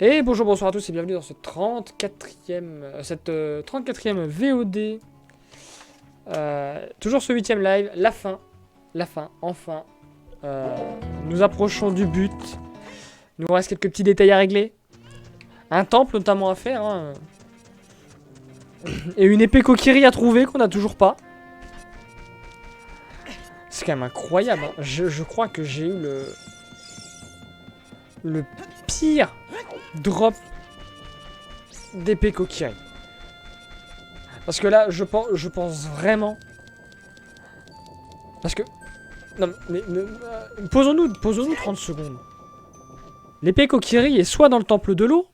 Et bonjour, bonsoir à tous et bienvenue dans ce 34e, 34e VOD. Toujours ce 8e live, la fin, enfin. Euh, Nous approchons du but. Il nous reste quelques petits détails à régler. Un temple notamment à faire. Hein. Et une épée Kokiri à trouver qu'on n'a toujours pas. C'est quand même incroyable. Hein. Je crois que j'ai eu le pire drop d'épée Kokiri. Parce que là, je pense vraiment... Parce que... Non, mais posons-nous 30 secondes. L'épée Kokiri est soit dans le temple de l'eau,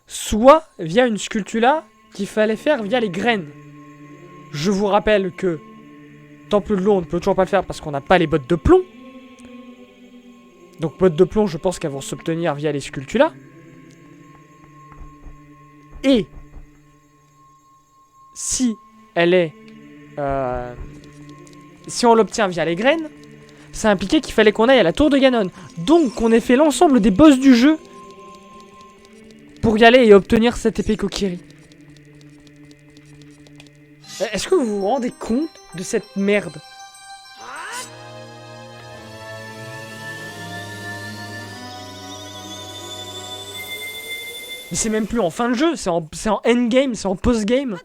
soit via une sculptula qu'il fallait faire via les graines. Je vous rappelle que temple de l'eau, on ne peut toujours pas le faire parce qu'on n'a pas les bottes de plomb. Donc bottes de plomb, je pense qu'elles vont s'obtenir via les sculptulas. Et si elle est... si on l'obtient via les graines, ça impliquait qu'il fallait qu'on aille à la tour de Ganon. Donc qu'on ait fait l'ensemble des boss du jeu pour y aller et obtenir cette épée Kokiri. Est-ce que vous vous rendez compte de cette merde? Mais c'est même plus en fin de jeu, c'est en endgame, c'est en post-game.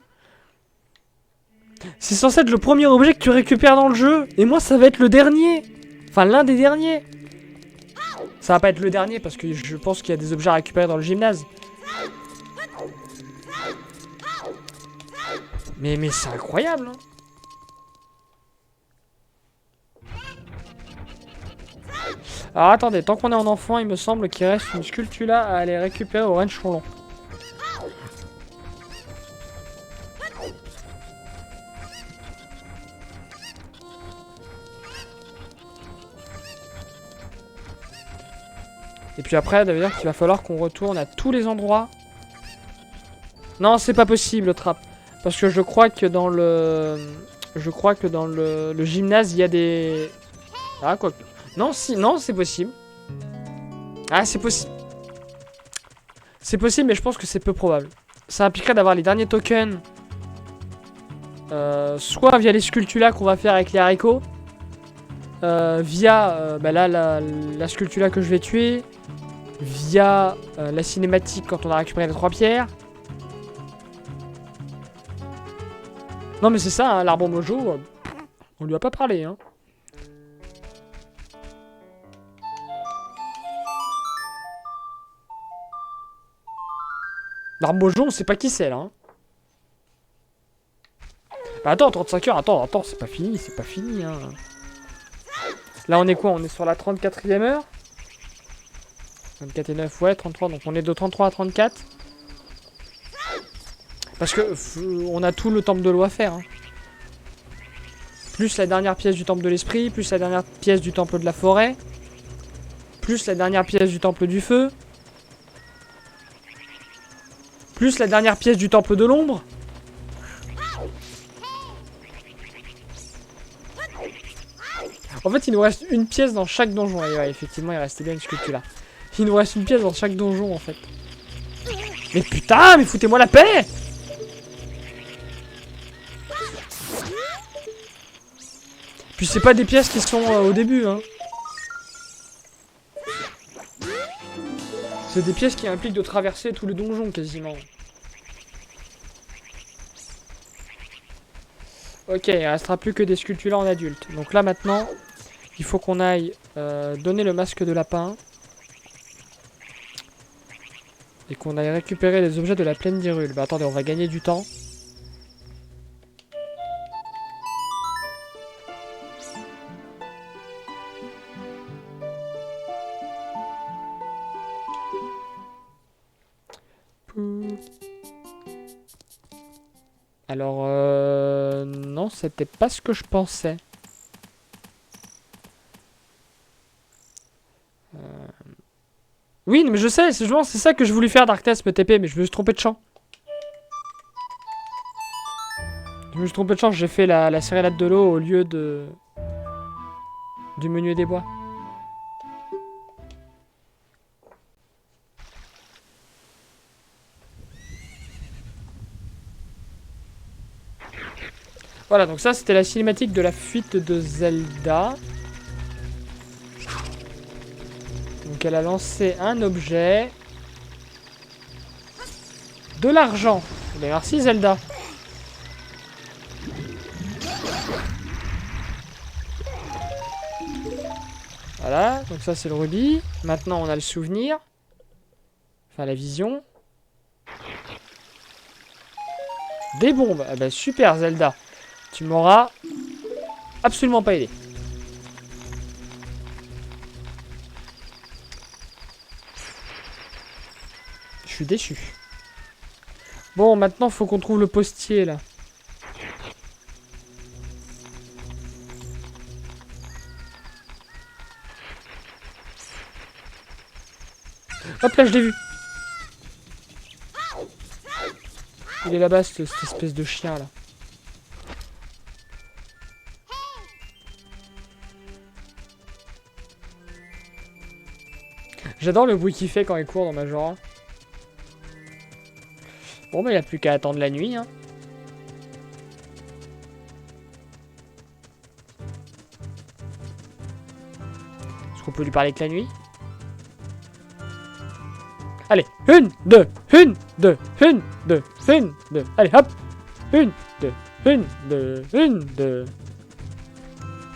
C'est censé être le premier objet que tu récupères dans le jeu. Et moi, ça va être le dernier. Enfin, l'un des derniers. Ça va pas être le dernier parce que je pense qu'il y a des objets à récupérer dans le gymnase. Mais c'est incroyable, hein. Alors attendez, tant qu'on est en enfant, il me semble qu'il reste une sculptula à aller récupérer au Renchonlon. Et puis après, ça veut dire qu'il va falloir qu'on retourne à tous les endroits. Non, c'est pas possible, le trap. Parce que je crois que dans le... le gymnase, il y a des... Ah, quoi. Non, si, non, c'est possible. Ah, c'est possible. C'est possible, mais je pense que c'est peu probable. Ça impliquerait d'avoir les derniers tokens. Soit via les sculptulas qu'on va faire avec les haricots. Via bah là, la sculptula que je vais tuer. Via la cinématique quand on a récupéré les 3 pierres. Non mais c'est ça, hein, l'arbre mojo, on lui a pas parlé. Hein. L'arbre mojo, on sait pas qui c'est là. Hein. Bah attends, 35 heures, attends, c'est pas fini, Hein. Là on est quoi? On est sur la 34e heure. 24 et 9, ouais, 33, donc on est de 33 à 34. Parce que on a tout le temple de l'eau à faire. Hein. Plus la dernière pièce du temple de l'esprit, plus la dernière pièce du temple de la forêt, plus la dernière pièce du temple du feu, plus la dernière pièce du temple de l'ombre. En fait, il nous reste une pièce dans chaque donjon. Et ouais, effectivement, il restait bien une sculpture là. Il nous reste une pièce dans chaque donjon, en fait. Mais putain, mais foutez-moi la paix! Puis c'est pas des pièces qui sont au début, hein. C'est des pièces qui impliquent de traverser tous les donjons, quasiment. Ok, il restera plus que des sculptures en adulte. Donc là, maintenant, il faut qu'on aille donner le masque de lapin. Et qu'on aille récupérer les objets de la plaine d'Hyrule. Bah attendez, on va gagner du temps. Alors, non, c'était pas ce que je pensais. Oui, mais je sais, c'est ça que je voulais faire Dark Test, TP, mais je me suis trompé de champ. J'ai fait la céréale de l'eau au lieu de... du menu des bois. Voilà, donc ça c'était la cinématique de la fuite de Zelda. Donc elle a lancé un objet. De l'argent. Ben merci Zelda. Voilà, donc ça c'est le rubis. Maintenant on a le souvenir. Enfin la vision. Des bombes. Ah ben super Zelda. Tu m'auras absolument pas aidé. Je suis déçu. Bon, maintenant faut qu'on trouve le postier là. Hop là, je l'ai vu. Il est là-bas, cette espèce de chien là. J'adore le bruit qu'il fait quand il court dans Majora. Bon, bah, il n'y a plus qu'à attendre la nuit. Hein. Est-ce qu'on peut lui parler que la nuit? Allez, une, deux. Allez, hop. Une, deux.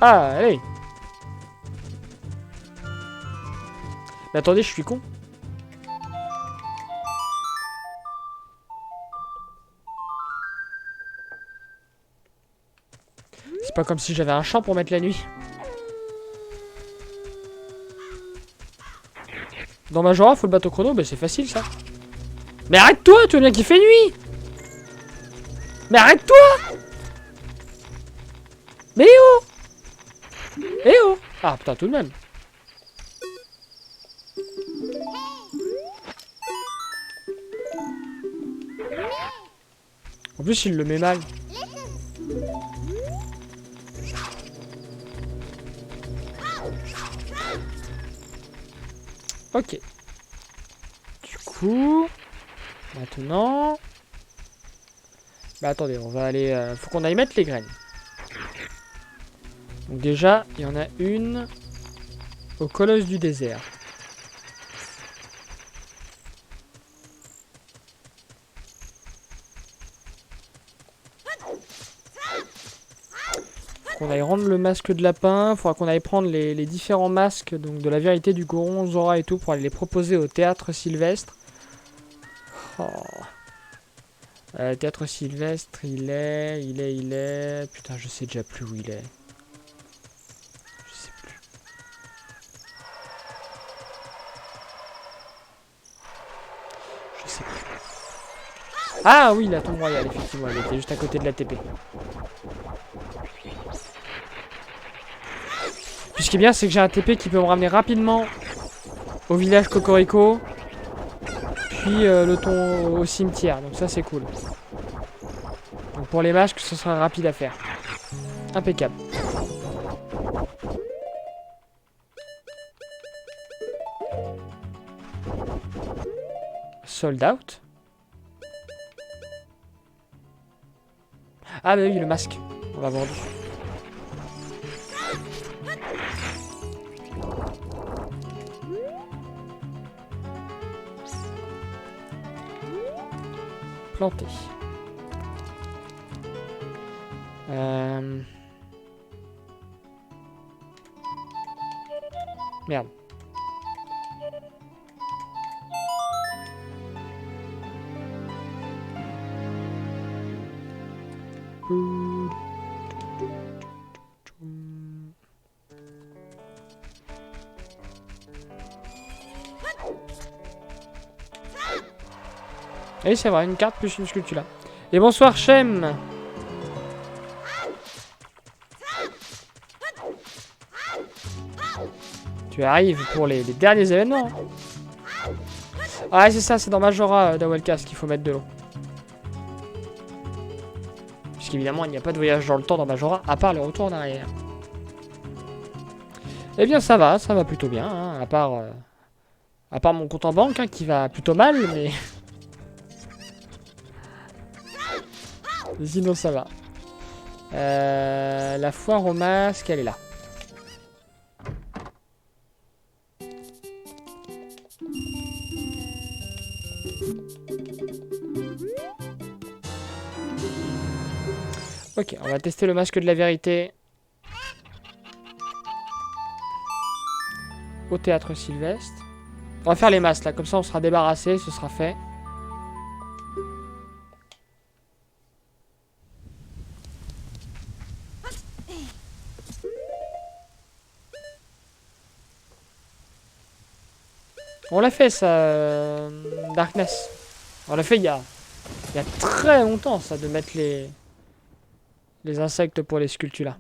Ah, allez. Mais attendez, je suis con. C'est pas comme si j'avais un champ pour mettre la nuit. Dans Majora, faut le bateau chrono, bah c'est facile ça. Mais arrête-toi, tu veux bien qu'il fait nuit. Mais arrête-toi. Mais oh. Eh oh. Ah putain, tout de même. En plus, il le met mal. Ok. Du coup... Maintenant... Bah attendez, on va aller... faut qu'on aille mettre les graines. Donc déjà, il y en a une au colosse du désert. Qu'on aille rendre le masque de lapin, il faudra qu'on aille prendre les différents masques donc de la vérité du Goron, Zora et tout pour aller les proposer au théâtre Sylvestre. Oh. Théâtre Sylvestre, il est... Putain, je sais déjà plus où il est. Je sais plus. Je sais plus. Ah oui, la tombe royale, effectivement, elle était juste à côté de la TP. Puis ce qui est bien, c'est que j'ai un TP qui peut me ramener rapidement au village Cocorico. Puis le ton au cimetière. Donc ça, c'est cool. Donc pour les masques, ce sera rapide à faire. Impeccable. Sold out. Ah bah oui, le masque. On va voir dessus. Planté. Merde. Et c'est vrai, une carte plus une sculpture là. Et bonsoir Shem. Tu arrives pour les derniers événements. Ah c'est ça, c'est dans Majora d'Awelcast qu'il faut mettre de l'eau. Puisqu'évidemment il n'y a pas de voyage dans le temps dans Majora, à part le retour en arrière. Eh bien ça va plutôt bien, hein, à part mon compte en banque hein, qui va plutôt mal, mais... Sinon ça va. La foire au masque, elle est là. Ok, on va tester le masque de la vérité. Au théâtre Sylvestre. On va faire les masques là, comme ça on sera débarrassé, ce sera fait. On l'a fait ça, Darkness. On l'a fait il y a très longtemps ça, de mettre les insectes pour les sculptures là.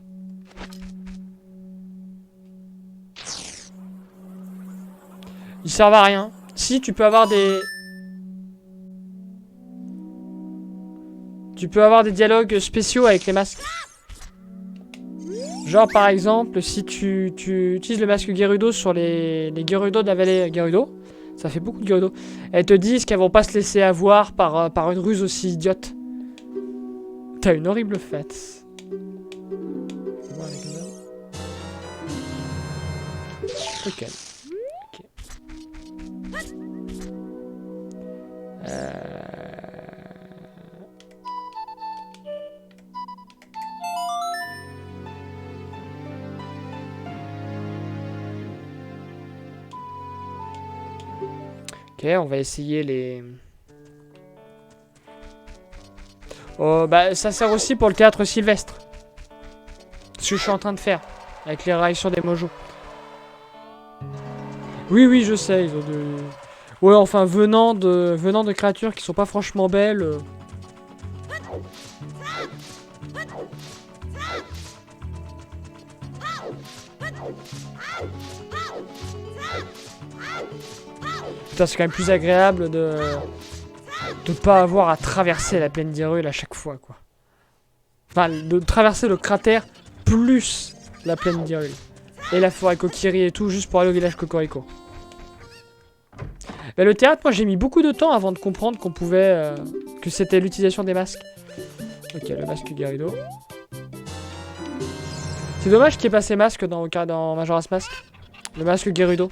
Ils servent à rien. Si, tu peux avoir des... Tu peux avoir des dialogues spéciaux avec les masques. Genre par exemple, si tu utilises le masque Gerudo sur les Gerudo de la vallée Gerudo, ça fait beaucoup de Gerudo, elles te disent qu'elles vont pas se laisser avoir par une ruse aussi idiote. T'as une horrible fête. Ok. Ok, on va essayer les... Oh, bah ça sert aussi pour le théâtre Sylvestre. Ce que je suis en train de faire. Avec les réactions des mojos. Oui, oui, je sais, ils ont de... Ouais, enfin, venant de créatures qui sont pas franchement belles... Putain, c'est quand même plus agréable de pas avoir à traverser la plaine d'Hyrule à chaque fois, quoi. Enfin, de traverser le cratère plus la plaine d'Hyrule. Et la forêt Kokiri et tout, juste pour aller au village Cocorico. Mais le théâtre, moi j'ai mis beaucoup de temps avant de comprendre qu'on pouvait... que c'était l'utilisation des masques. Ok, le masque Gerudo. C'est dommage qu'il n'y ait pas ces masques dans Majora's Mask. Le masque Gerudo.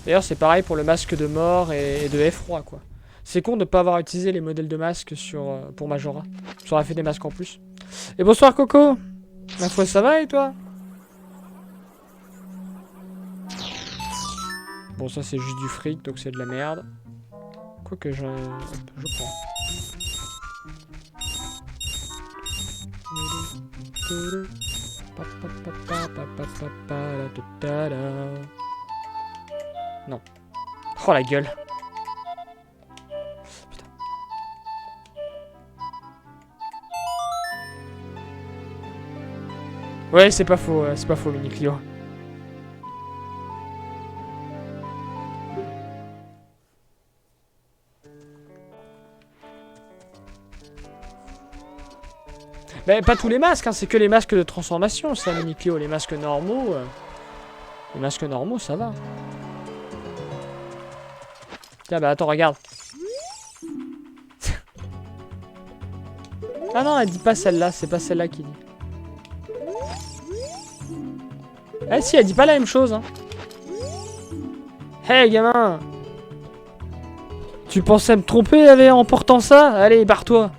D'ailleurs, c'est pareil pour le masque de mort et de effroi, quoi. C'est con de ne pas avoir utilisé les modèles de masques pour Majora. Ça aurait fait des masques en plus. Et bonsoir, Coco. Ma foi, ça va et toi? Bon, ça c'est juste du fric, donc c'est de la merde. Quoique je prends. Non. Oh la gueule. Putain. Ouais, c'est pas faux, Mini Clio. Bah, pas tous les masques, hein, c'est que les masques de transformation, ça, Mini Clio. Les masques normaux, ça va. Tiens, bah attends, regarde. Ah non, elle dit pas celle-là, c'est pas celle-là qui dit. Ah si, elle dit pas la même chose, hein. Hey, gamin! Tu pensais me tromper en portant ça? Allez, barre-toi.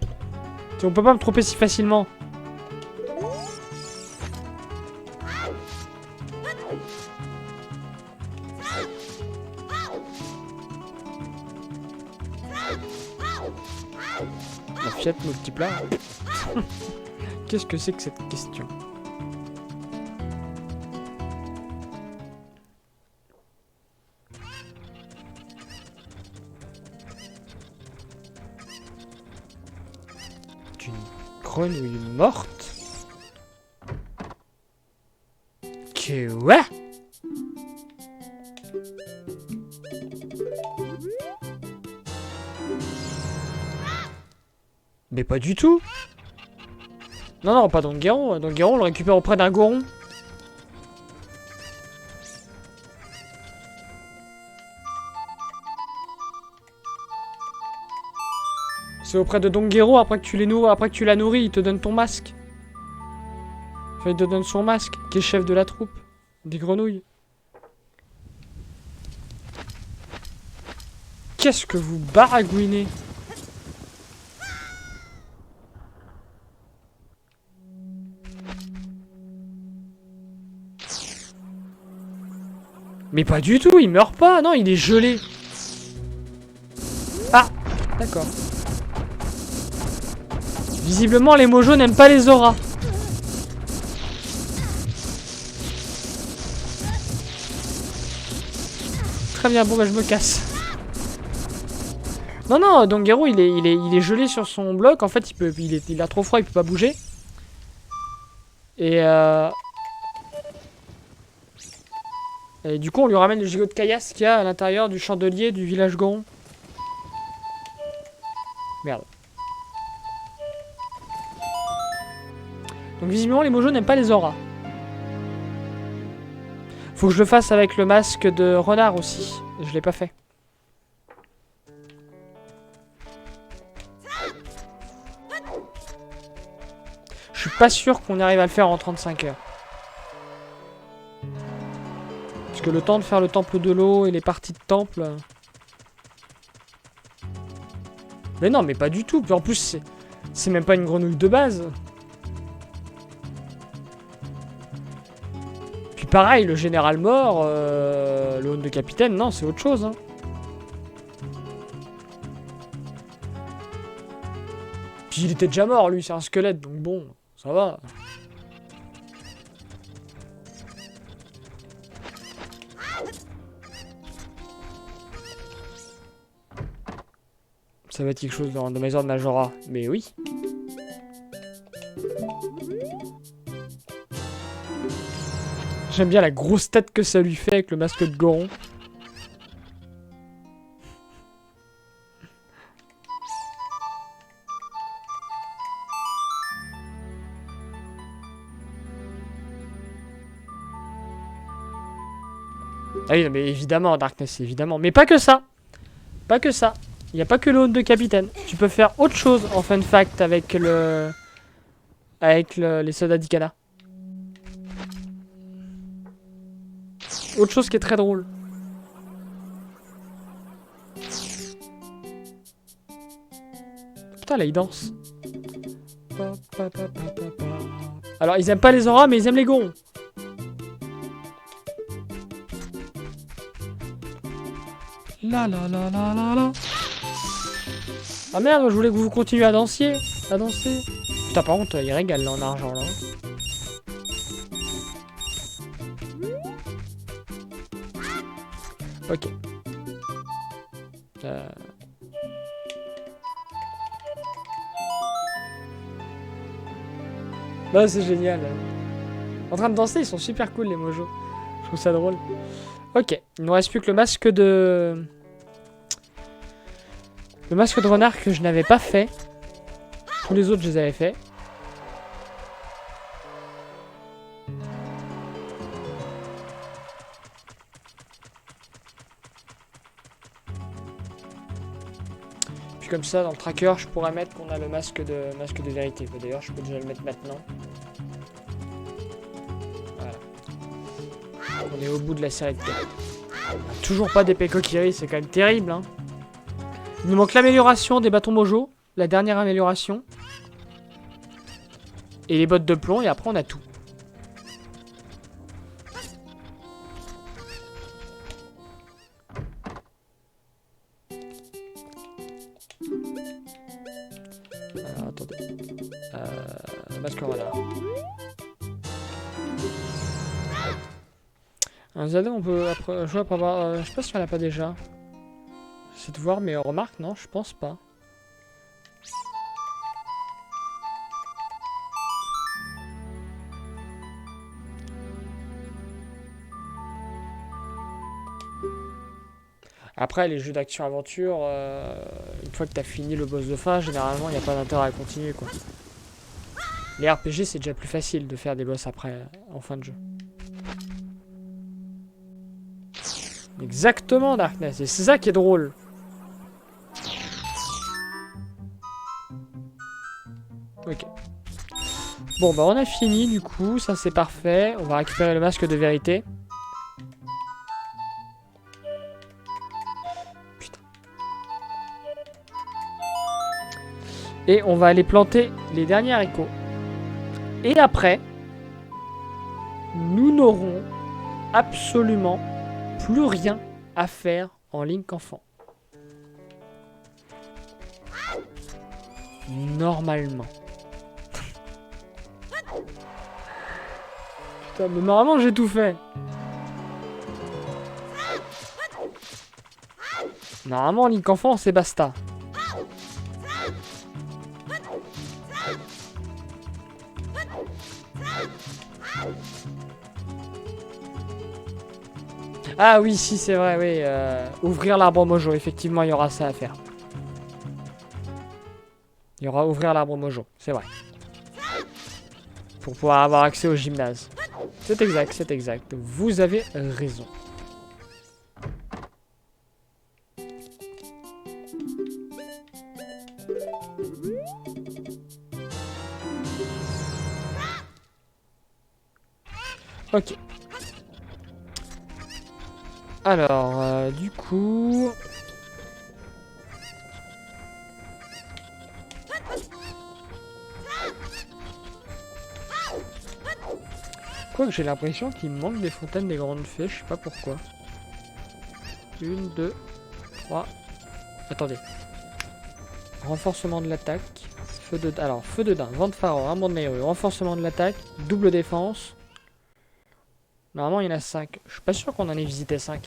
On peut pas me tromper si facilement. La Fiat Multipla. Qu'est-ce que c'est que cette question? Une grenouille morte? Quoi? Mais pas du tout. Non, non, pas Dongueron. Dongueron, on le récupère auprès d'un Goron. C'est auprès de Donguero, après que tu les nourris, après que tu l'as nourri, il te donne ton masque. Enfin, il te donne son masque, qui est chef de la troupe. Des grenouilles. Qu'est-ce que vous baragouinez? Mais pas du tout, il meurt pas. Non, il est gelé. Ah, d'accord. Visiblement, les mojos n'aiment pas les auras. Très bien, bon bah je me casse. Non, non, Donguero, il est gelé sur son bloc. En fait, il a trop froid, il peut pas bouger. Et du coup, on lui ramène le gigot de caillasse qu'il y a à l'intérieur du chandelier du village Goron. Merde. Donc visiblement, les mojos n'aiment pas les auras. Faut que je le fasse avec le masque de renard aussi. Je l'ai pas fait. Je suis pas sûr qu'on arrive à le faire en 35 heures. Parce que le temps de faire le temple de l'eau et les parties de temple... Mais non, mais pas du tout. Puis en plus, c'est même pas une grenouille de base. Puis pareil, le général mort, le haut de capitaine, non, c'est autre chose. Hein. Puis il était déjà mort, lui, c'est un squelette, donc bon, ça va. Ça va être quelque chose dans mes ordres Majora, mais oui. J'aime bien la grosse tête que ça lui fait avec le masque de Goron. Ah oui, mais évidemment, Darkness, évidemment. Mais pas que ça. Pas que ça. Il n'y a pas que le haut de capitaine. Tu peux faire autre chose en fun fact avec le... les soldats d'Ikana. Autre chose qui est très drôle. Putain, là, il danse. Alors, ils aiment pas les auras, mais ils aiment les gorons. La la la la la la. Ah merde, je voulais que vous continuiez à danser. À danser. Putain, par contre, il régale là en argent là. Ok. Bah, c'est génial. En train de danser, ils sont super cool les mojos. Je trouve ça drôle. Ok, il nous reste plus que le masque de... Le masque de renard que je n'avais pas fait. Tous les autres, je les avais fait. Puis comme ça, dans le tracker, je pourrais mettre qu'on a le masque de vérité. D'ailleurs, je peux déjà le mettre maintenant. Voilà. On est au bout de la série de cartes. Toujours pas d'épée Kokiri, c'est quand même terrible. Hein. Il nous manque l'amélioration des bâtons mojo. La dernière amélioration. Et les bottes de plomb, et après on a tout. Alors, attendez. Masque renard. Un Zelda, on peut jouer après avoir... je sais pas si on l'a pas déjà. J'essaie de voir, mais remarque, non, je pense pas. Après, les jeux d'action-aventure, une fois que t'as fini le boss de fin, généralement, il n'y a pas d'intérêt à continuer, quoi. Les RPG, c'est déjà plus facile de faire des boss après, en fin de jeu. Exactement, Darkness, et c'est ça qui est drôle. Ok. Bon, bah on a fini, du coup, ça c'est parfait. On va récupérer le masque de vérité. Putain. Et on va aller planter les derniers haricots. Et après, nous n'aurons absolument plus rien à faire en Link enfant. Normalement. Putain, mais normalement j'ai tout fait. Normalement Link enfant c'est basta. Ah oui, si c'est vrai, oui. Ouvrir l'arbre mojo, effectivement il y aura ça à faire. Il y aura ouvrir l'arbre mojo, c'est vrai. Pour pouvoir avoir accès au gymnase. C'est exact, c'est exact. Vous avez raison. Ok. Alors, du coup... Quoique j'ai l'impression qu'il me manque des fontaines des grandes fées, je sais pas pourquoi. 1, 2, 3... Attendez. Renforcement de l'attaque. Feu de... Alors, feu de daim, vent de pharaon, arbre de Nehru, renforcement de l'attaque, double défense. Normalement, il y en a 5. Je suis pas sûr qu'on en ait visité 5.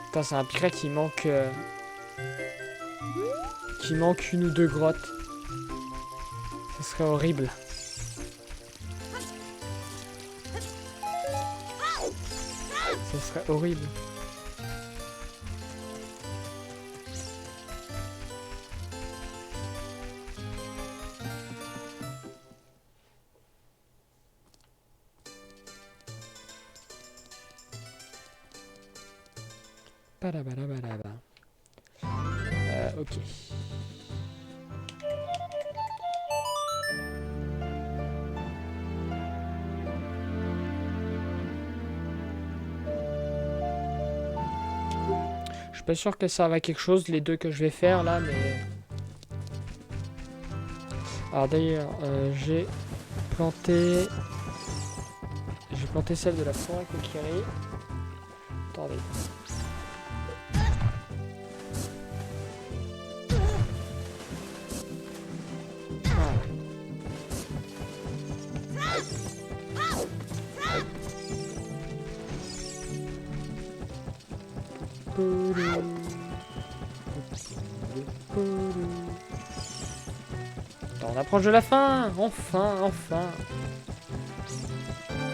Putain, c'est un pirate qui manque... Qui manque une ou deux grottes. Ce serait horrible. Ce serait horrible. Ok. Je suis pas sûr que ça serve à quelque chose, les deux que je vais faire là, mais... Alors d'ailleurs, j'ai planté... J'ai planté celle de la forêt Kokiri. Attendez. Attends, on approche de la fin. Enfin, enfin.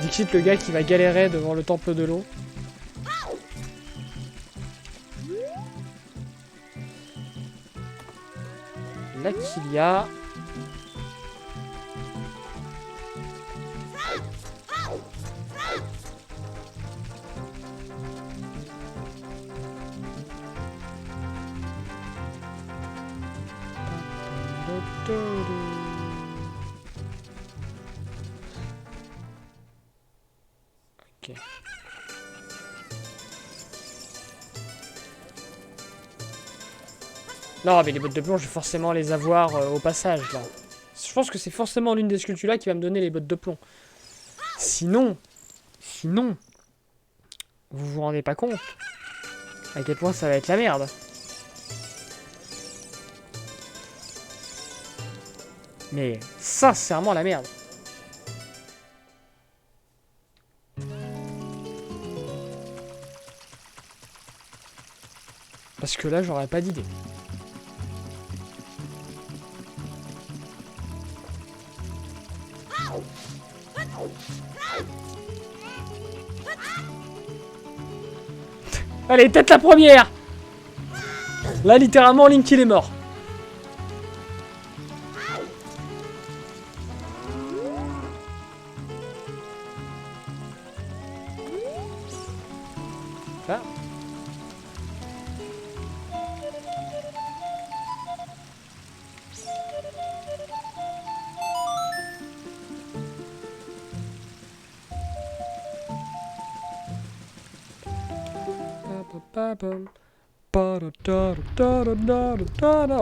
Dixit, le gars qui va galérer devant le temple de l'eau. Là qu'il y a... Ok. Non, mais les bottes de plomb, je vais forcément les avoir au passage, là. Je pense que c'est forcément l'une des sculptures là qui va me donner les bottes de plomb. Sinon, vous vous rendez pas compte à quel point ça va être la merde. Mais sincèrement la merde. Parce que là, j'aurais pas d'idée. Allez, peut-être la première. Là, littéralement, Link, il est mort. Là.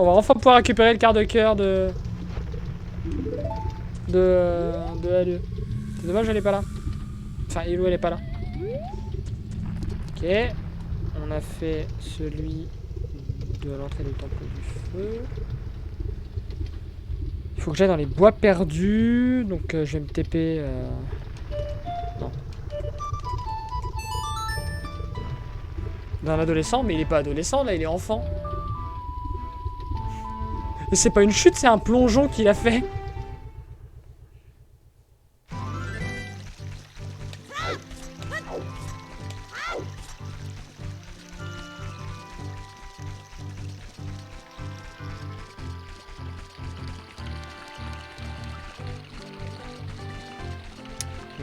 On va enfin pouvoir récupérer le quart de cœur de Alue. C'est dommage, elle est pas là. Enfin, Ilou, elle est pas là. Ok. On a fait celui de l'entrée du temple du feu. Il faut que j'aille dans les bois perdus. Donc je vais me TP. Non. D'un adolescent, mais il est pas adolescent là, il est enfant. Et c'est pas une chute, c'est un plongeon qu'il a fait.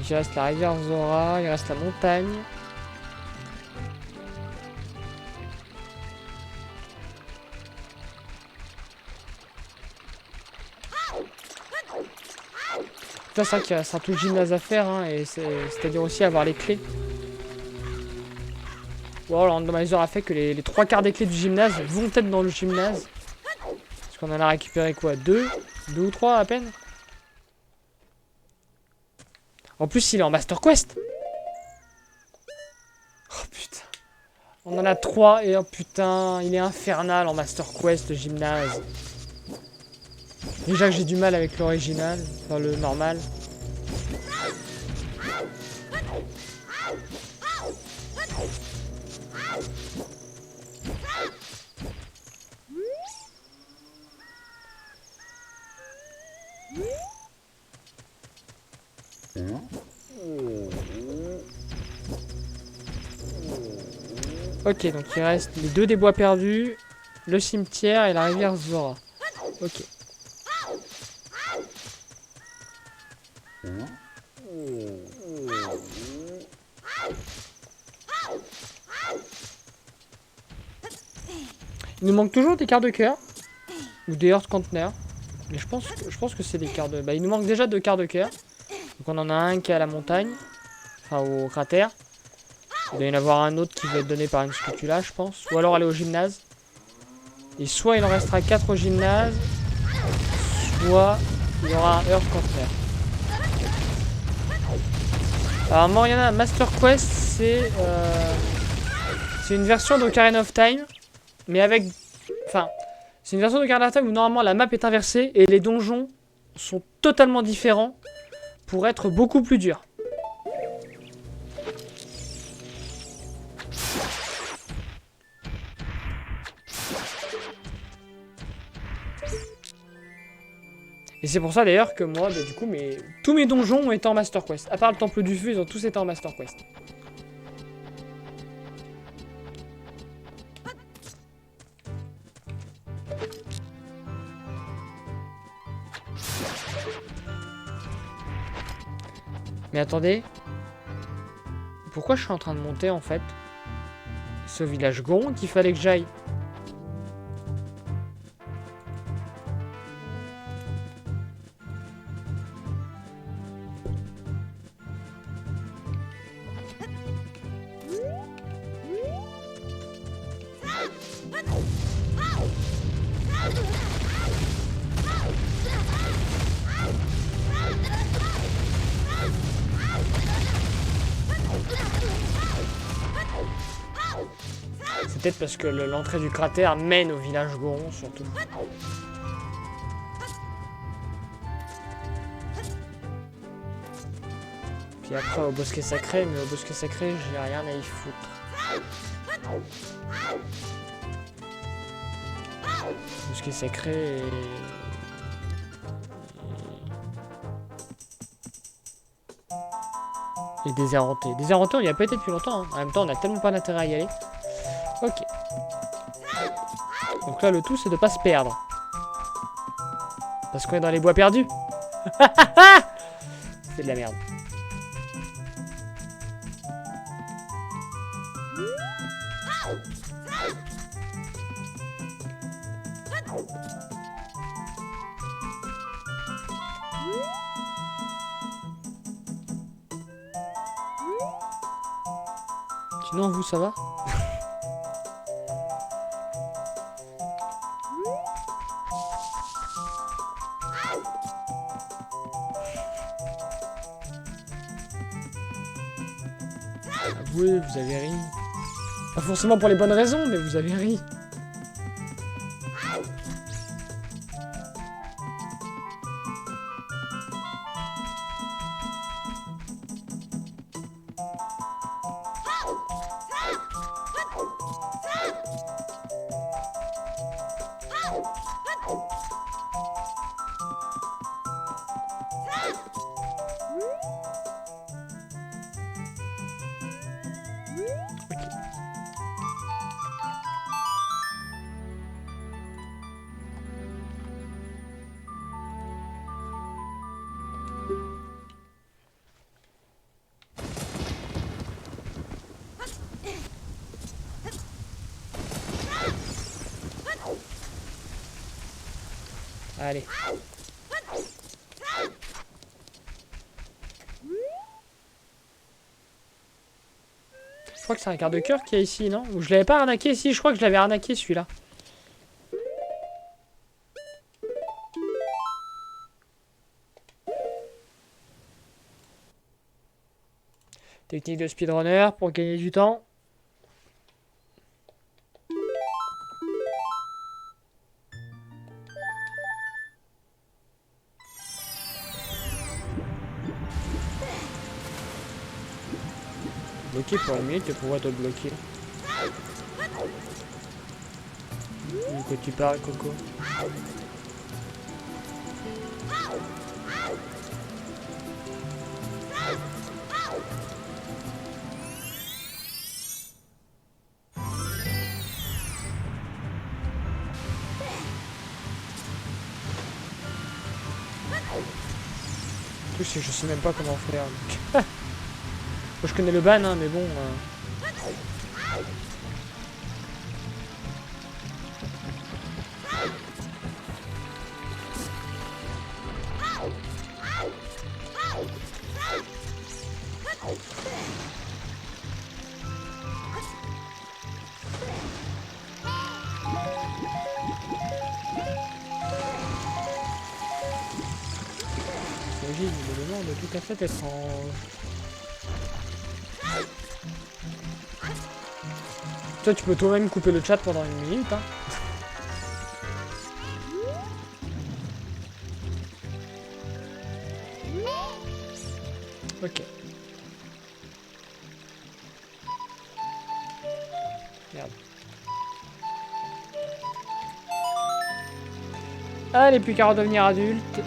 Il reste la rivière Zora, il reste la montagne. C'est vrai qu'il reste un tout le gymnase à faire, hein, et c'est-à-dire aussi avoir les clés. Bon, le randomizer a fait que les 3 quarts des clés du gymnase vont être dans le gymnase. Parce qu'on en a récupéré quoi, 2 ou 3 à peine. En plus, il est en Master Quest. Oh putain. On en a 3 et oh putain, il est infernal en Master Quest, le gymnase. Déjà que j'ai du mal avec l'original, enfin le normal. Ok, donc il reste les 2 des bois perdus, le cimetière et la rivière Zora. Ok. Il nous manque toujours des quarts de cœur. Ou des hearts conteneurs. Mais je pense que c'est des quarts de... Bah, il nous manque déjà 2 quarts de cœur. Donc on en a un qui est à la montagne. Enfin, au cratère. Il doit y en avoir un autre qui va être donné par une spatula, je pense. Ou alors aller au gymnase. Et soit il en restera 4 au gymnase, soit il y aura un heart conteneur. Alors Moriana Master Quest, c'est une version d'Ocarina of Time. Mais avec... Enfin, c'est une version d'Ocarina of Time où normalement la map est inversée et les donjons sont totalement différents pour être beaucoup plus durs. Et c'est pour ça d'ailleurs que moi, bah, du coup, tous mes donjons ont été en Master Quest. À part le Temple du Feu, ils ont tous été en Master Quest. Mais attendez. Pourquoi je suis en train de monter en fait? C'est au village Goron qu'il fallait que j'aille. C'est peut-être parce que l'entrée du cratère mène au village Goron surtout. Puis après au bosquet sacré, mais au bosquet sacré j'ai rien à y foutre. Tout ce qui est sacré et désert hanté. Désert hanté, on y a pas été depuis longtemps. Hein. En même temps, on a tellement pas d'intérêt à y aller. Ok. Donc là, le tout, c'est de pas se perdre. Parce qu'on est dans les bois perdus. C'est de la merde. Sinon, vous, ça va? Avouez, vous avez ri. Pas forcément pour les bonnes raisons, mais vous avez ri. Allez. Je crois que c'est un quart de cœur qu'il y a ici, non? Ou je l'avais pas arnaqué ici, je crois que je l'avais arnaqué celui-là. Technique de speedrunner pour gagner du temps. Bloqué pour une minute, pourquoi te bloquer? De quoi tu parles, Coco? En plus, je sais même pas comment faire. Je connais le ban, hein, mais bon. J'imagine le monde est tout à fait étrange. Toi, tu peux toi-même couper le chat pendant une minute, hein. Ok. Merde. Allez, plus qu'à redevenir adulte.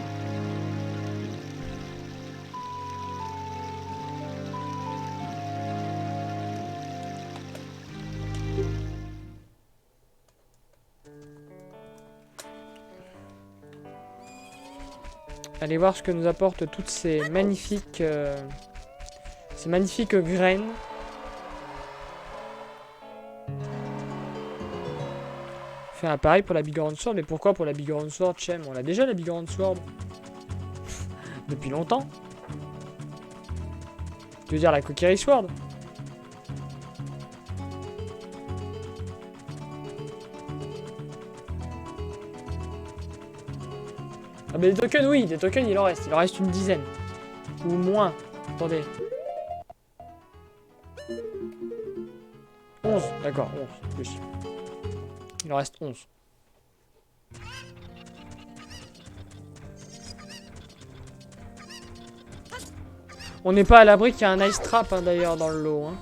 Allez voir ce que nous apportent toutes ces magnifiques graines. Fait un pareil pour la Bigorron Sword, mais pourquoi pour la Bigorron Sword, Chem? On a déjà la Bigorron Sword. Depuis longtemps. Tu veux dire la Kokiri Sword? Ah mais des tokens, oui, des tokens, il en reste une dizaine. Ou moins. Attendez. 11, d'accord, 11, plus. Il en reste 11. On n'est pas à l'abri qu'il y a un ice trap, hein, d'ailleurs, dans le lot. Hein.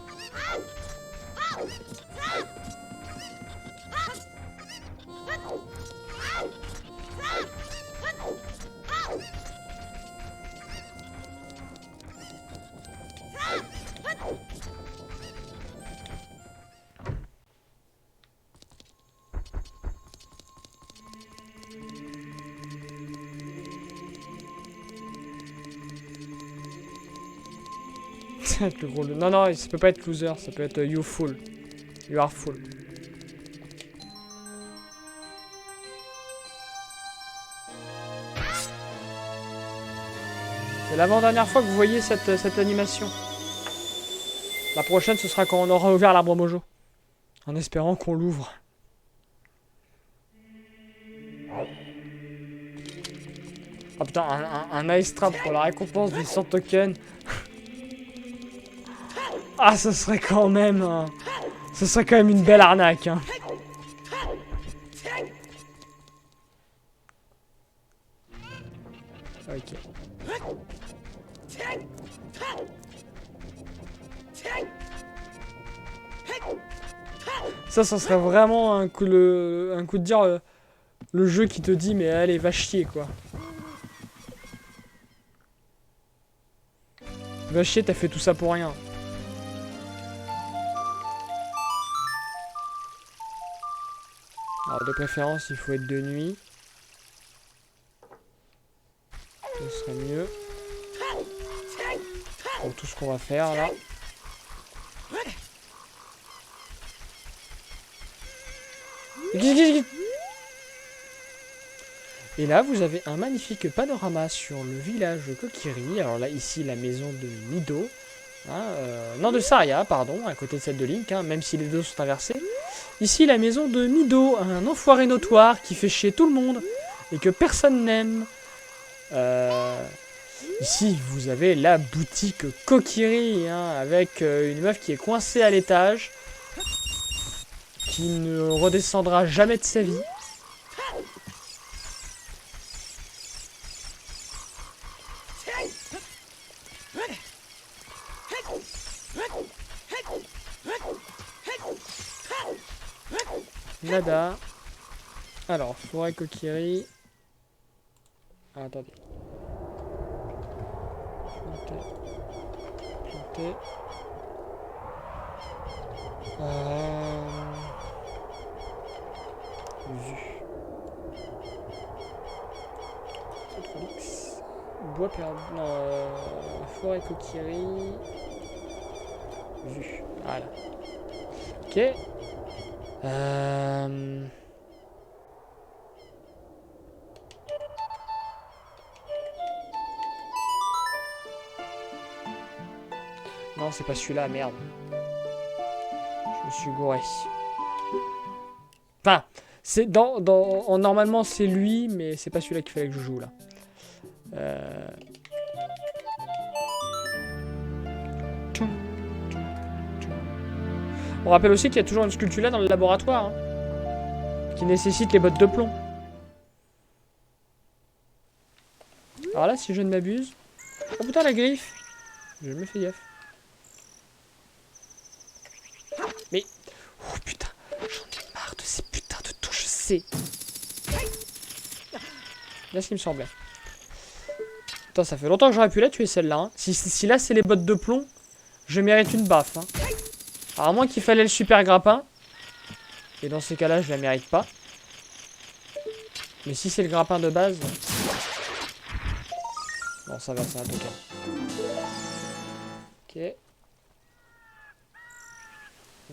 C'est le gros... Non, non, ça peut pas être loser, ça peut être you full. You are full. C'est l'avant-dernière fois que vous voyez cette animation. La prochaine, ce sera quand on aura ouvert l'arbre mojo. En espérant qu'on l'ouvre. Oh putain, un ice trap pour la récompense du 100 tokens. Ah, ce serait quand même... ce serait quand même une belle arnaque. Hein. Ok. Ça serait vraiment un coup de dire le jeu qui te dit mais allez va chier quoi. Va chier, t'as fait tout ça pour rien. Alors de préférence il faut être de nuit. Ce serait mieux. Pour tout ce qu'on va faire là. Et là, vous avez un magnifique panorama sur le village Kokiri. Alors là, ici, la maison de Mido. Hein, non, de Saria, pardon, à côté de celle de Link, hein, même si les deux sont inversés. Ici, la maison de Mido, un enfoiré notoire qui fait chier tout le monde et que personne n'aime. Ici, vous avez la boutique Kokiri, hein, avec une meuf qui est coincée à l'étage, qui ne redescendra jamais de sa vie. Nada. Alors, forêt Kokiri. Ah, attendez. Planter. Vue. Contrôle X. Bois perdu. Non, forêt Kokiri. Vue. Voilà. Ok. Non, c'est pas celui-là, merde. Je me suis gouré. Enfin, c'est normalement c'est lui, mais c'est pas celui-là qu'il fallait que je joue là. On rappelle aussi qu'il y a toujours une sculpture là dans le laboratoire, hein, qui nécessite les bottes de plomb. Alors là, si je ne m'abuse... Oh putain, la griffe! Je me fais gaffe. Mais... Oh putain, j'en ai marre de ces putains de touches C. Là, ce qui me semblait. Putain, ça fait longtemps que j'aurais pu la tuer celle-là. Hein. Si là, c'est les bottes de plomb, je mérite une baffe. Hein. Alors, à moins qu'il fallait le super grappin. Et dans ces cas-là, je la mérite pas. Mais si c'est le grappin de base... Bon, ça va, c'est un token. Ok.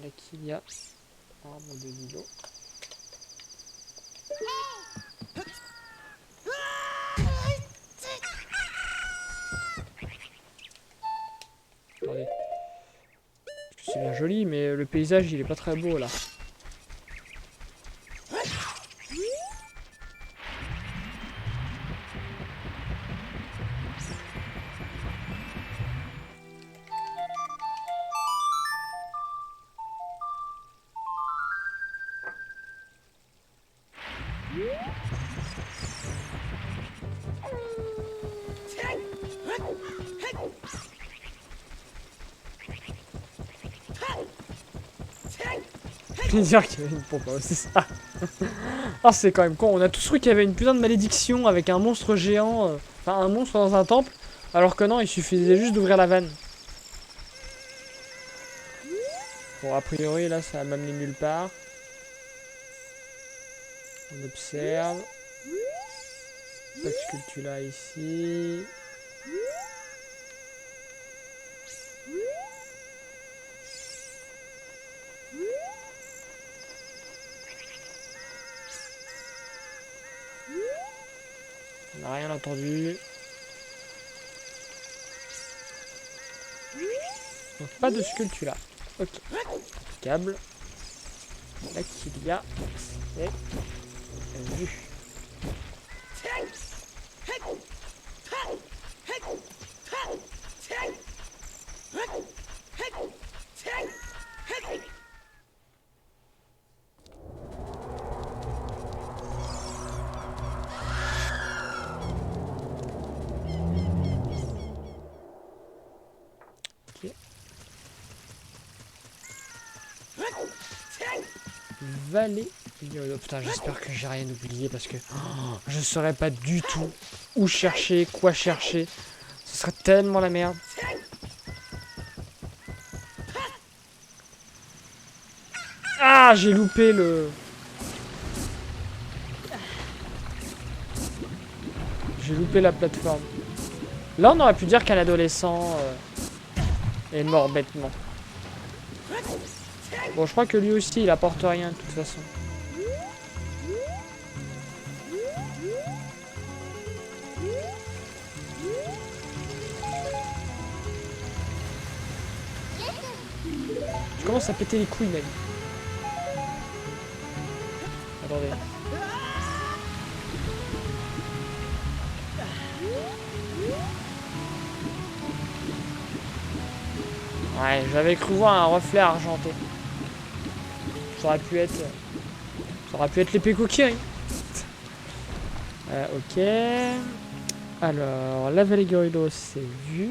Là qu'il y a arbre de Nilo. Attendez. C'est bien joli, mais le paysage il est pas très beau là. Dire qu'il y avait une pompe, c'est ça. Ah, c'est quand même con. On a tous cru qu'il y avait une putain de malédiction avec un monstre géant, enfin un monstre dans un temple, alors que non, il suffisait juste d'ouvrir la vanne. Bon, a priori, là, ça va m'amener nulle part. On observe. Pas de sculpture là ici. On n'a rien entendu. Donc pas de sculpture là. Ok. Câble. Là qu'il y a. C'est vu. Vallée. Oh, putain, j'espère que j'ai rien oublié parce que je saurais pas du tout où chercher, quoi chercher. Ce serait tellement la merde. Ah, j'ai loupé le... J'ai loupé la plateforme. Là, on aurait pu dire qu'un adolescent est mort bêtement. Bon, je crois que lui aussi, il apporte rien de toute façon. Je commence à péter les couilles, même. Attendez. Ouais, j'avais cru voir un reflet argenté. Ça aurait pu être... Ça aurait pu être l'épée Kokiri. Ok. Alors, la vallée Gerudo, c'est vu.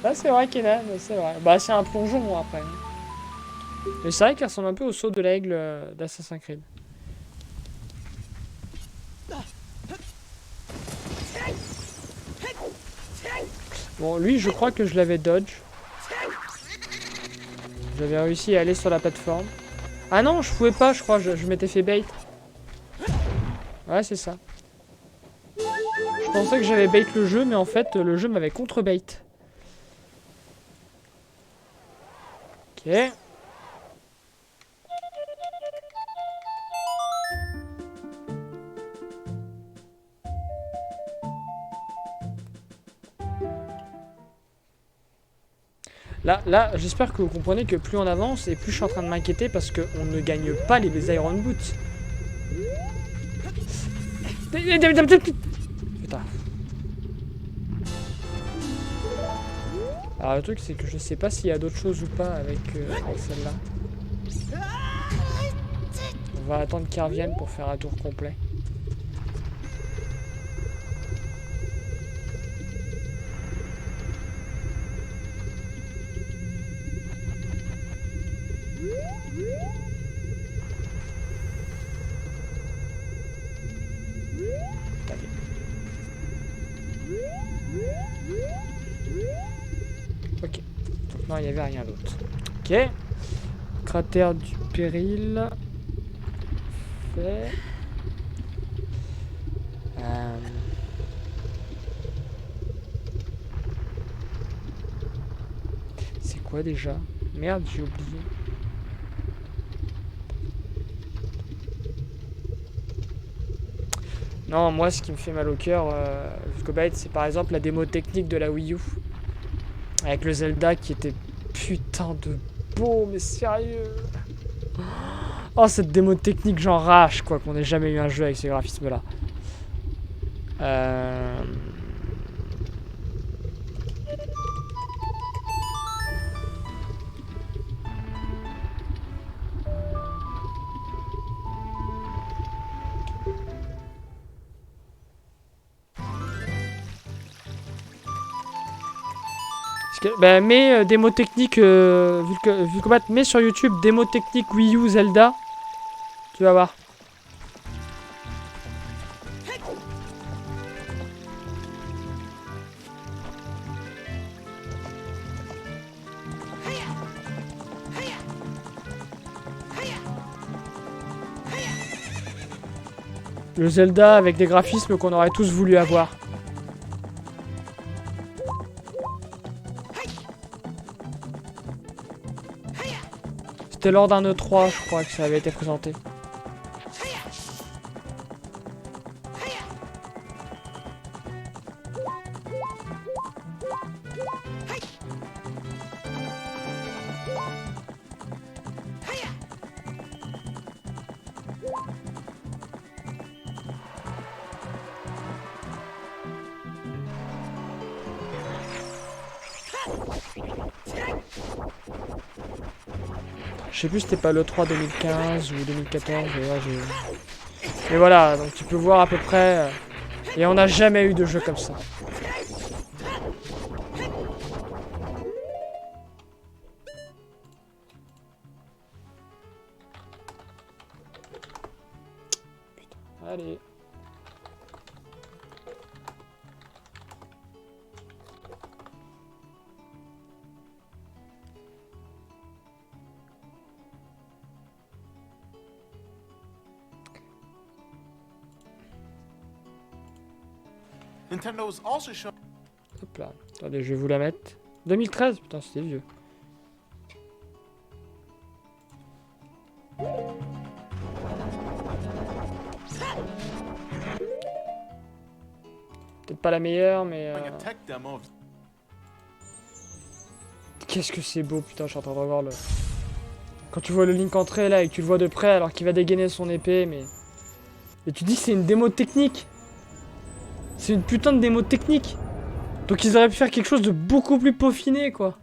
Là, c'est vrai, Kenan, c'est vrai. Bah, c'est un plongeon, après. Mais c'est vrai qu'elle ressemble un peu au saut de l'aigle d'Assassin's Creed. Bon, lui, je crois que je l'avais dodge. J'avais réussi à aller sur la plateforme. Ah non, je pouvais pas, je crois, je m'étais fait bait. Ouais, c'est ça. Je pensais que j'avais bait le jeu, mais en fait, le jeu m'avait contre-bait. Ok. Là, j'espère que vous comprenez que plus on avance et plus je suis en train de m'inquiéter parce qu'on ne gagne pas les Iron Boots. Putain. Alors le truc c'est que je sais pas s'il y a d'autres choses ou pas avec celle-là. On va attendre qu'ils reviennent pour faire un tour complet. Ok. Donc non, il n'y avait rien d'autre. Ok. Cratère du péril. Fait. C'est quoi déjà? Merde, j'ai oublié. Non, moi, ce qui me fait mal au cœur, c'est par exemple la démo technique de la Wii U. Avec le Zelda qui était putain de beau, mais sérieux. Oh, cette démo technique, j'en rage, quoi, qu'on ait jamais eu un jeu avec ces graphismes-là. Bah, mets démo technique, Vulcobat, mets sur YouTube démo technique Wii U Zelda. Tu vas voir. Le Zelda avec des graphismes qu'on aurait tous voulu avoir. C'était lors d'un E3, je crois, que ça avait été présenté. Je sais plus si c'était pas le 3 2015 ou 2014, mais voilà, donc tu peux voir à peu près. Et on n'a jamais eu de jeu comme ça. Putain, allez. Nintendo's also shown. Hop là. Attendez, je vais vous la mettre. 2013, putain, c'était vieux. Peut-être pas la meilleure, mais... A tech demo of Qu'est-ce que c'est beau, putain, je suis en train de revoir le... Quand tu vois le Link entrer là et que tu le vois de près alors qu'il va dégainer son épée, mais... Et tu dis que c'est une démo technique. C'est une putain de démo technique. Donc ils auraient pu faire quelque chose de beaucoup plus peaufiné, quoi.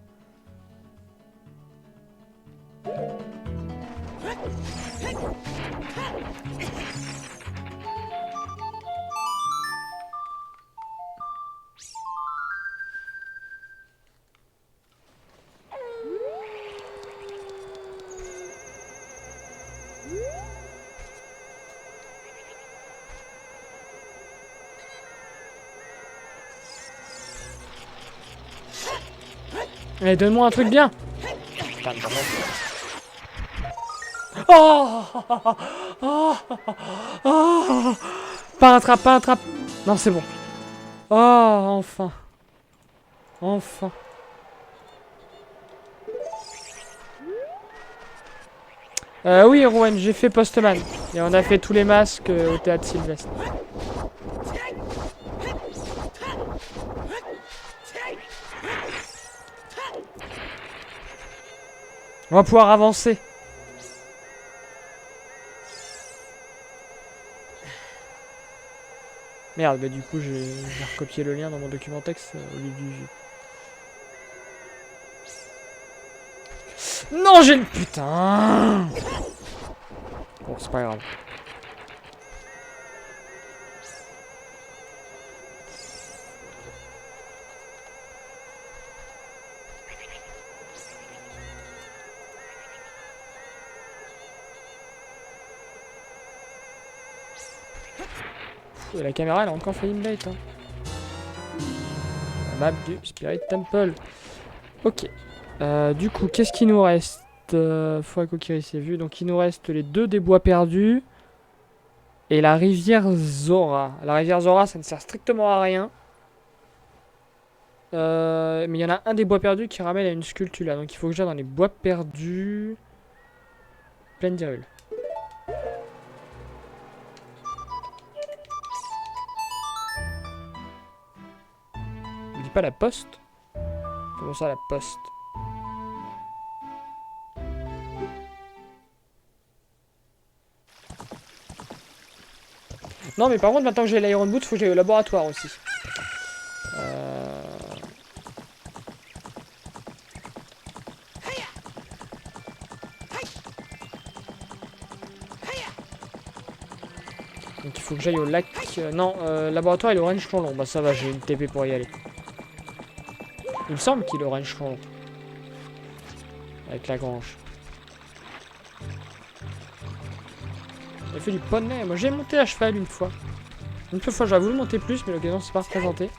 Allez, donne-moi un truc bien. Oh, oh, oh. Pas un trap, pas un trap. Non, c'est bon. Oh, enfin. Enfin. Oui, Rowan, j'ai fait Postman. Et on a fait tous les masques au théâtre Sylvestre. On va pouvoir avancer. Merde, bah du coup j'ai recopié le lien dans mon document texte au lieu du... Non, j'ai le... Putain. Bon, c'est pas grave. Et la caméra elle a encore fait une bête. Hein. La map du Spirit Temple. Ok. Du coup, qu'est-ce qu'il nous reste? Fois Kokiri c'est vu. Donc il nous reste les deux des bois perdus. Et la rivière Zora. La rivière Zora, ça ne sert strictement à rien. Mais il y en a un des bois perdus qui ramène à une sculpture là. Donc il faut que j'aille dans les bois perdus. Pleine d'Hyrule. Il dit pas la poste? Comment ça la poste? Non mais par contre maintenant que j'ai l'Iron Boot, faut que j'aille au laboratoire aussi. Donc il faut que j'aille au lac... non, laboratoire il est orange long. Bah ça va, j'ai une TP pour y aller. Il me semble qu'il est orange long. Avec la grange. Il a fait du poney. Moi j'ai monté à cheval une fois. Une fois j'aurais voulu monter plus, mais l'occasion s'est pas représentée.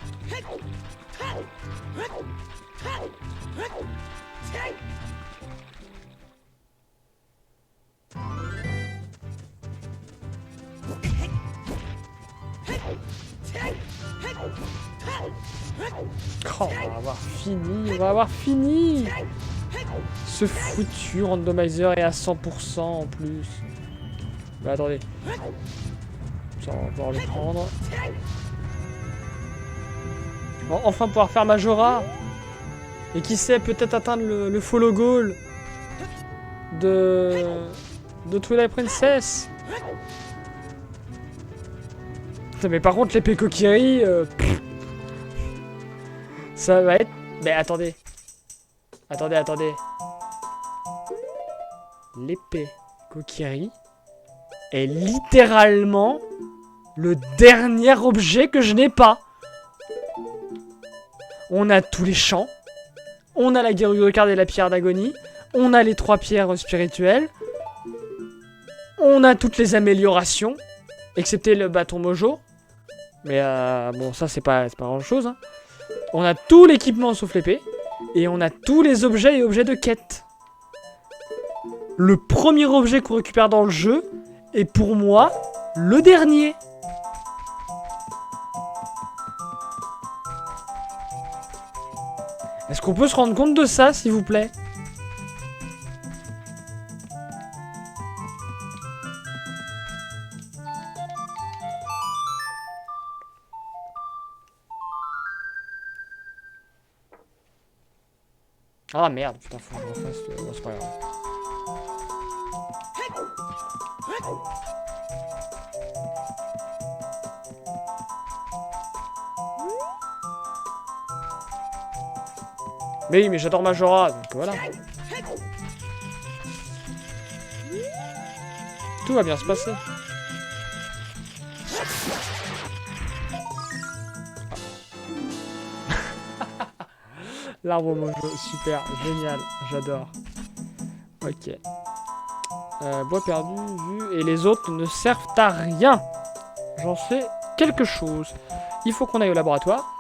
Oh, on va avoir fini, on va avoir fini. Ce foutu randomizer est à 100% en plus. Bah attendez. Ça, on va pouvoir le prendre. Bon, enfin pouvoir faire Majora. Et qui sait, peut-être atteindre le follow goal de Twilight Princess. Putain, mais par contre, l'épée Kokiri, ça va être... Mais attendez. Attendez. L'épée Kokiri est littéralement le dernier objet que je n'ai pas. On a tous les champs. On a la guerre de carte et la pierre d'agonie. On a les 3 pierres spirituelles. On a toutes les améliorations. Excepté le bâton Mojo. Mais bon, ça c'est pas grand chose. Hein. On a tout l'équipement sauf l'épée. Et on a tous les objets et objets de quête. Le premier objet qu'on récupère dans le jeu est pour moi le dernier. Est-ce qu'on peut se rendre compte de ça, s'il vous plaît? Ah merde, putain, faut que je refasse le... Bon, c'est pas grave. Mais oui, mais j'adore Majora, donc voilà. Tout va bien se passer. L'arbre Mojo, super, génial, j'adore. Ok. Bois perdu, vu, et les autres ne servent à rien. J'en sais quelque chose. Il faut qu'on aille au laboratoire.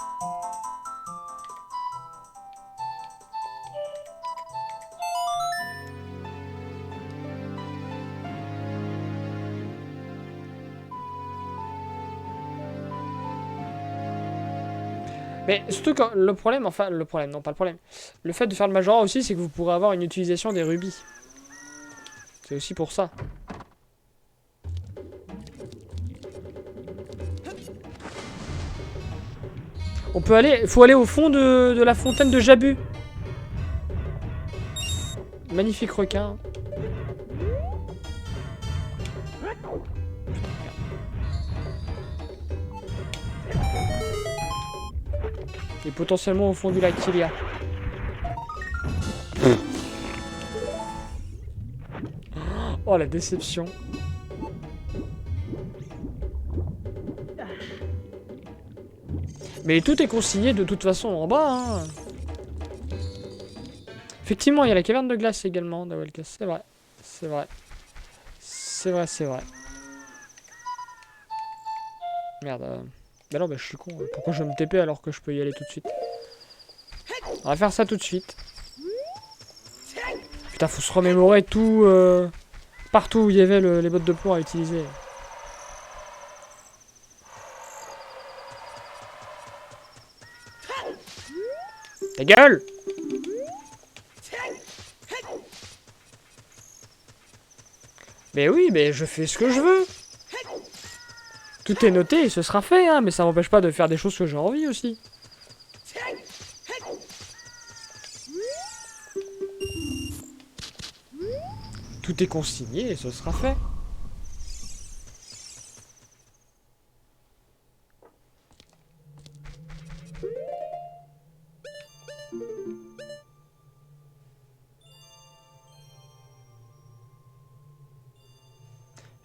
Mais surtout quand le problème, non pas le problème. Le fait de faire le Majora aussi, c'est que vous pourrez avoir une utilisation des rubis. C'est aussi pour ça. On peut aller, faut aller au fond de la fontaine de Jabu. Magnifique requin. Et potentiellement au fond du lac Kylia. Oh la déception. Mais tout est consigné de toute façon en bas. Hein. Effectivement, il y a la caverne de glace également d'Awelka. C'est vrai. C'est vrai. C'est vrai. Merde. Bah non, bah je suis con. Pourquoi je vais me TP alors que je peux y aller tout de suite? On va faire ça tout de suite. Putain, faut se remémorer tout... partout où il y avait les bottes de plomb à utiliser. Ta gueule! Mais oui, mais je fais ce que je veux. Tout est noté et ce sera fait, hein, mais ça m'empêche pas de faire des choses que j'ai envie aussi. Tout est consigné et ce sera fait.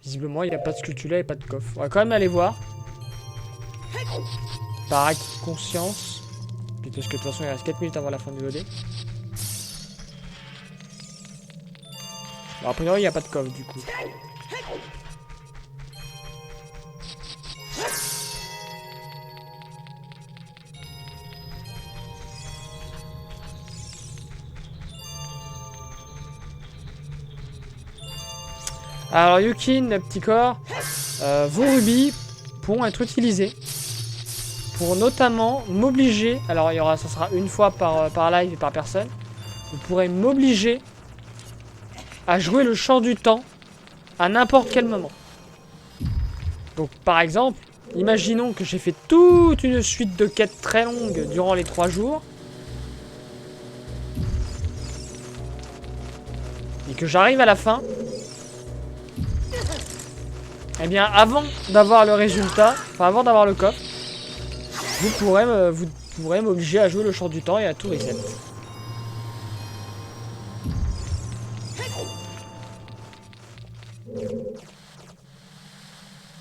Visiblement, il n'y a pas de sculptula et pas de coffre. On va quand même aller voir. Par acquis de conscience. Puis parce que de toute façon, il reste 4 minutes avant la fin du VOD. Bon, a priori, il n'y a pas de coffre du coup. Alors Yukin, petit corps, vos rubis pourront être utilisés pour notamment m'obliger, alors ça sera une fois par live et par personne, vous pourrez m'obliger à jouer le champ du temps à n'importe quel moment. Donc par exemple, imaginons que j'ai fait toute une suite de quêtes très longues durant les 3 jours. Et que j'arrive à la fin. Eh bien avant d'avoir le résultat, enfin avant d'avoir le coffre, vous pourrez m'obliger à jouer le champ du temps et à tout reset.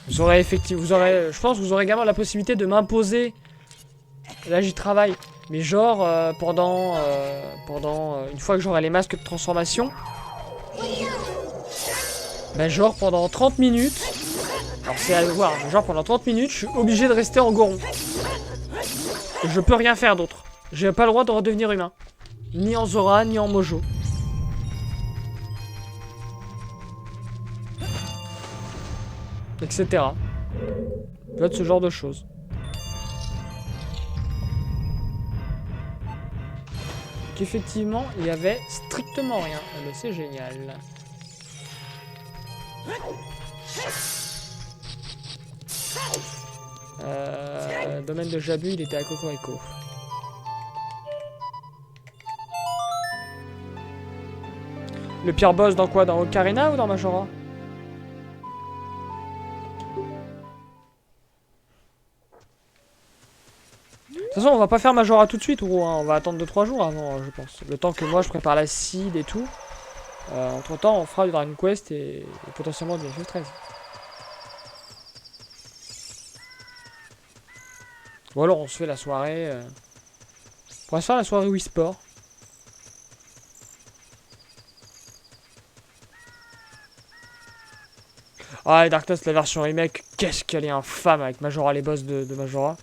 Vous aurez effectivement, je pense que vous aurez également la possibilité de m'imposer. Là j'y travaille, mais genre pendant une fois que j'aurai les masques de transformation, ben genre pendant 30 minutes, alors c'est à voir, mais genre pendant 30 minutes, je suis obligé de rester en Goron. Et je peux rien faire d'autre. J'ai pas le droit de redevenir humain, ni en Zora, ni en Mojo. Etc. Peut-être ce genre de choses. Qu'effectivement, il y avait strictement rien. Mais c'est génial. Domaine de Jabu, il était à Cocorico. Le pire boss dans quoi? Dans Ocarina ou dans Majora? De toute façon, on va pas faire Majora tout de suite, gros. Hein. On va attendre 2-3 jours avant, je pense. Le temps que moi, je prépare la seed et tout. Entre temps, on fera du Dragon Quest et potentiellement du FF13. Ou alors, on se fait la soirée... On pourrait se faire la soirée Wii Sport. Ah, et Darkness, la version remake, qu'est-ce qu'elle est infâme avec Majora, les boss de Majora.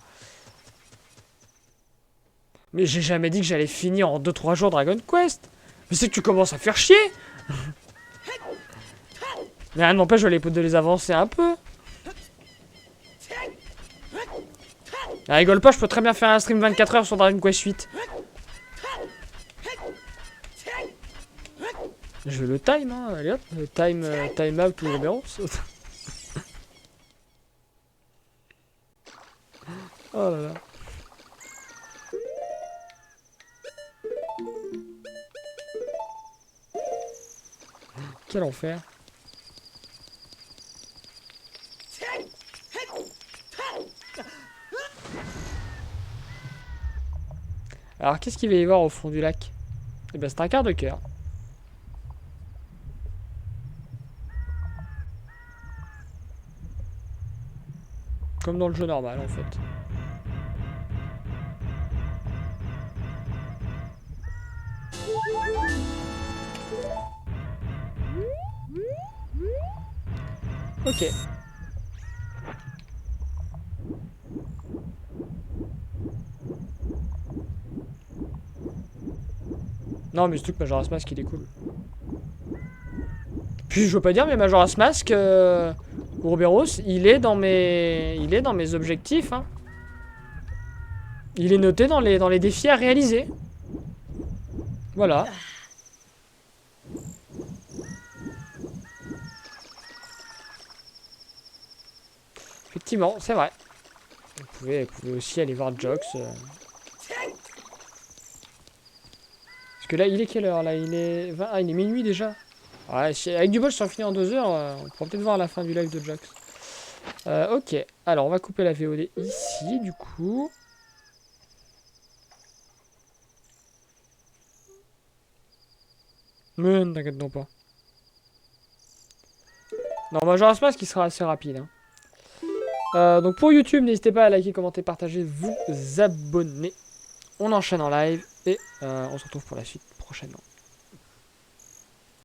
Mais j'ai jamais dit que j'allais finir en 2-3 jours Dragon Quest. Mais c'est que tu commences à faire chier. Mais rien ne m'empêche de les avancer un peu. Ah, rigole pas, je peux très bien faire un stream 24 heures sur Dragon Quest 8. Je veux le time, hein. Allez hop, le time out ou Roberto. Oh là là. Quel enfer. Alors qu'est-ce qu'il va y avoir au fond du lac? Eh ben c'est un quart de cœur. Comme dans le jeu normal en fait. Ok. Non mais surtout que Majora's Mask il est cool. Puis je veux pas dire mais Majora's Mask Ouroboros, il est dans mes objectifs hein. Il est noté dans les défis à réaliser. Voilà. Effectivement, c'est vrai. Vous pouvez aussi aller voir Jox. Parce que là, il est quelle heure là? Il est 20... Ah, il est minuit déjà. Ouais, avec du bol, si on finit en 2 heures, on pourra peut-être voir la fin du live de Jox. Ok, alors on va couper la VOD ici, du coup. Mais ne t'inquiète donc pas. Non, Majora's Mask qui sera assez rapide. Hein. Donc pour YouTube, n'hésitez pas à liker, commenter, partager, vous abonner. On enchaîne en live et on se retrouve pour la suite prochainement.